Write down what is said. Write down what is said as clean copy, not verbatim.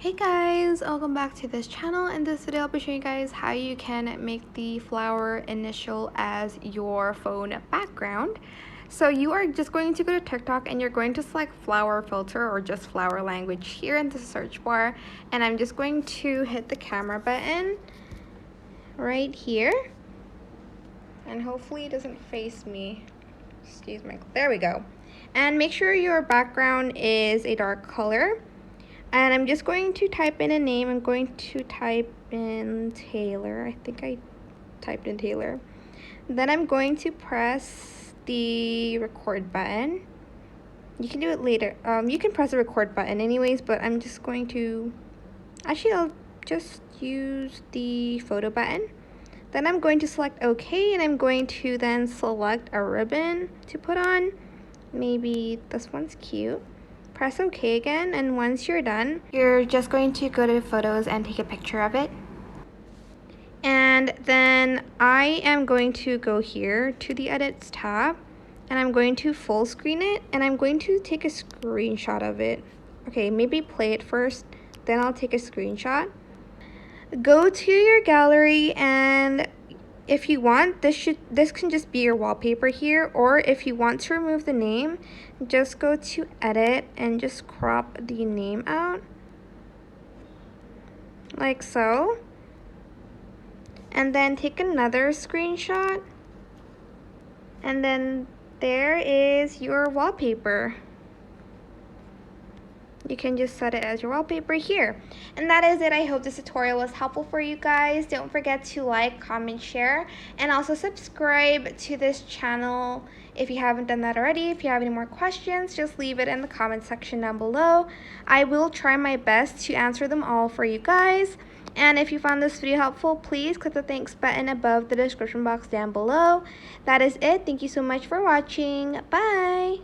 Hey guys, welcome back to this channel. In this video I'll be showing you guys how you can make the flower initial as your phone background. So you are just going to go to TikTok and you're going to select flower filter or just flower language here in the search bar, and I'm just going to hit the camera button right here, and hopefully it doesn't face me. Excuse me. There we go. And make sure your background is a dark color. And I'm just going to type in a name. I'm going to type in Taylor. I think I typed in Taylor. Then I'm going to press the record button. You can do it later. You can press the record button anyways, but I'm just going to... Actually, I'll just use the photo button. Then I'm going to select OK, and I'm going to then select a ribbon to put on. Maybe this one's cute. Press OK again, and once you're done, you're just going to go to photos and take a picture of it. And then I am going to go here to the edits tab, and I'm going to full screen it, and I'm going to take a screenshot of it. Okay, maybe play it first, then I'll take a screenshot. Go to your gallery, and if you want, this can just be your wallpaper here, or if you want to remove the name, just go to edit and just crop the name out like so, and then take another screenshot, and then there is your wallpaper. You can just set it as your wallpaper here. And that is it. I hope this tutorial was helpful for you guys. Don't forget to like, comment, share, and also subscribe to this channel if you haven't done that already. If you have any more questions, just leave it in the comment section down below. I will try my best to answer them all for you guys. And if you found this video helpful, please click the thanks button above the description box down below. That is it. Thank you so much for watching. Bye!